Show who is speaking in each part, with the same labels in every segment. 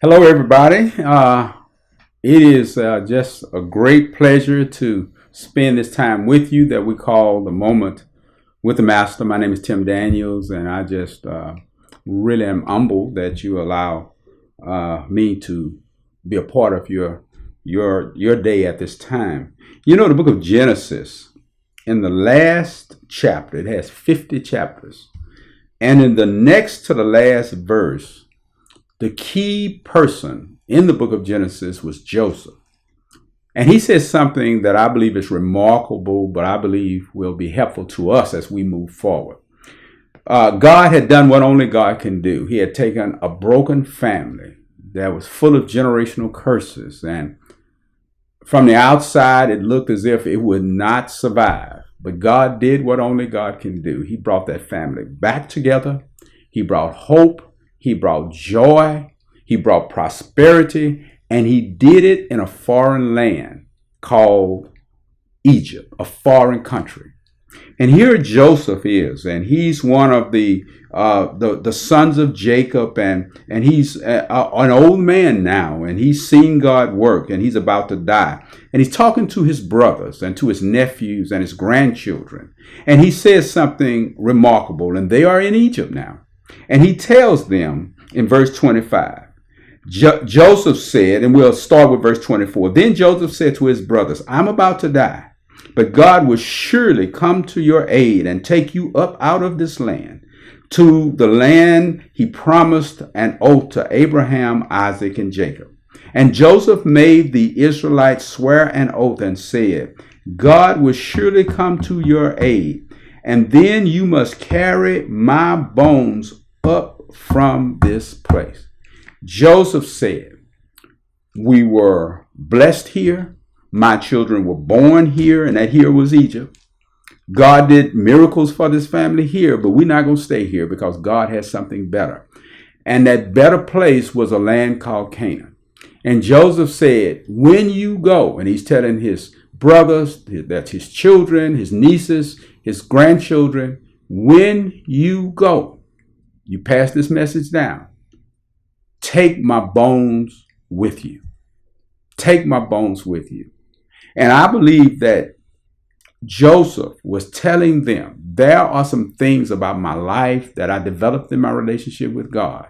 Speaker 1: Hello, everybody. It is just a great pleasure to spend this time with you that we call the moment with the Master. My name is Tim Daniels, and I just really am humbled that you allow me to be a part of your day at this time. You know, the book of Genesis, in the last chapter, it has 50 chapters, and in the next to the last verse, the key person in the book of Genesis was Joseph. And he says something that I believe is remarkable, but I believe will be helpful to us as we move forward. God had done what only God can do. He had taken a broken family that was full of generational curses. And from the outside, it looked as if it would not survive. But God did what only God can do. He brought that family back together. He brought hope. He brought joy, he brought prosperity, and he did it in a foreign land called Egypt, a foreign country. And here Joseph is, and he's one of the sons of Jacob, and he's an old man now, and he's seen God work, and he's about to die. And he's talking to his brothers and to his nephews and his grandchildren. And he says something remarkable, and they are in Egypt now. And he tells them in verse 25, Joseph said, and we'll start with verse 24. Then Joseph said to his brothers, I'm about to die, but God will surely come to your aid and take you up out of this land to the land he promised an oath to Abraham, Isaac, and Jacob. And Joseph made the Israelites swear an oath and said, God will surely come to your aid, and then you must carry my bones up from this place. Joseph said, we were blessed here. My children were born here, and that here was Egypt. God did miracles for this family here, but we're not going to stay here because God has something better. And that better place was a land called Canaan. And Joseph said, when you go, and he's telling his brothers, that's his children, his nieces, his grandchildren, when you go, you pass this message down. Take my bones with you. Take my bones with you. And I believe that Joseph was telling them, there are some things about my life that I developed in my relationship with God.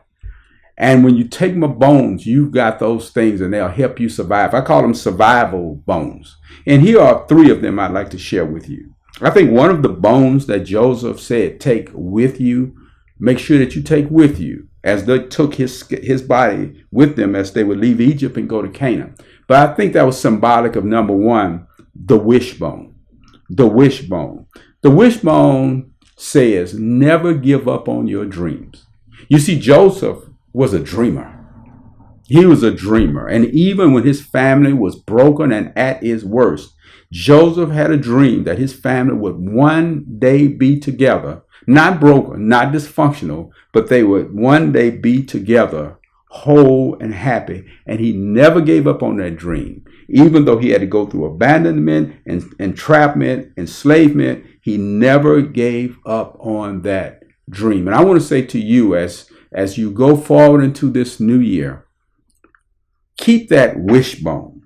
Speaker 1: And when you take my bones, you've got those things and they'll help you survive. I call them survival bones. And here are 3 of them I'd like to share with you. I think one of the bones that Joseph said, take with you, make sure that you take with you, as they took his body with them as they would leave Egypt and go to Canaan. But I think that was symbolic of, number 1, the wishbone. The wishbone. The wishbone says, never give up on your dreams. You see, Joseph was a dreamer. He was a dreamer. And even when his family was broken and at its worst, Joseph had a dream that his family would one day be together. Not broken, not dysfunctional, but they would one day be together, whole and happy. And he never gave up on that dream. Even though he had to go through abandonment and entrapment, enslavement, he never gave up on that dream. And I want to say to you, as you go forward into this new year, keep that wishbone.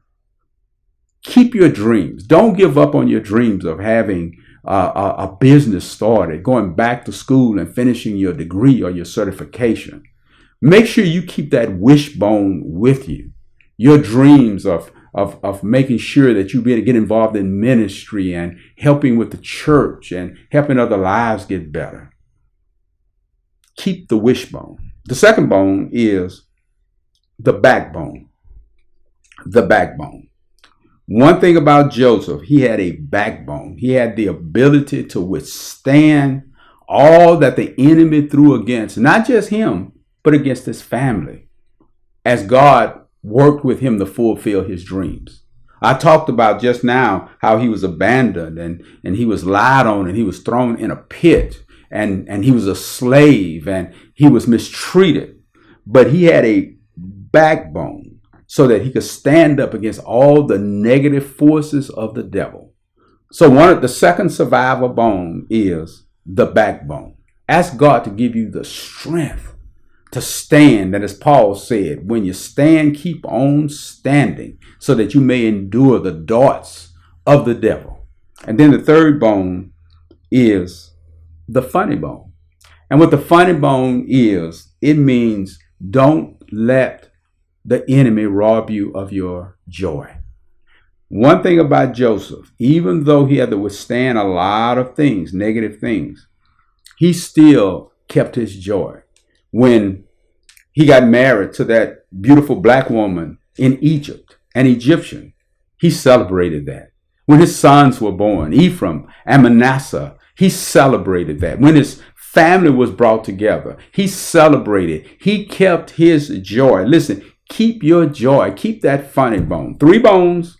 Speaker 1: Keep your dreams. Don't give up on your dreams of having a business started, going back to school and finishing your degree or your certification. Make sure you keep that wishbone with you. Your dreams of making sure that you be able to get involved in ministry and helping with the church and helping other lives get better. Keep the wishbone. The second bone is the backbone. The backbone. One thing about Joseph, he had a backbone. He had the ability to withstand all that the enemy threw against, not just him, but against his family, as God worked with him to fulfill his dreams. I talked about just now how he was abandoned and he was lied on and he was thrown in a pit and he was a slave and he was mistreated. But he had a backbone so that he could stand up against all the negative forces of the devil. So the second survival bone is the backbone. Ask God to give you the strength to stand. And as Paul said, when you stand, keep on standing so that you may endure the darts of the devil. And then the third bone is the funny bone. And what the funny bone is, it means don't let the enemy rob you of your joy. One thing about Joseph, even though he had to withstand a lot of things, negative things, he still kept his joy. When he got married to that beautiful black woman in Egypt, an Egyptian, he celebrated that. When his sons were born, Ephraim and Manasseh, he celebrated that. When his family was brought together, he celebrated. He kept his joy. Listen, keep your joy. Keep that funny bone. 3 bones.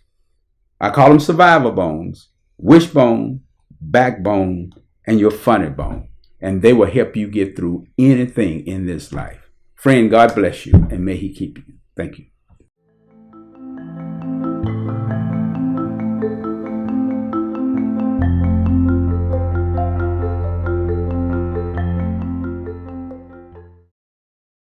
Speaker 1: I call them survivor bones: wishbone, backbone, and your funny bone. And they will help you get through anything in this life. Friend, God bless you, and may he keep you. Thank you.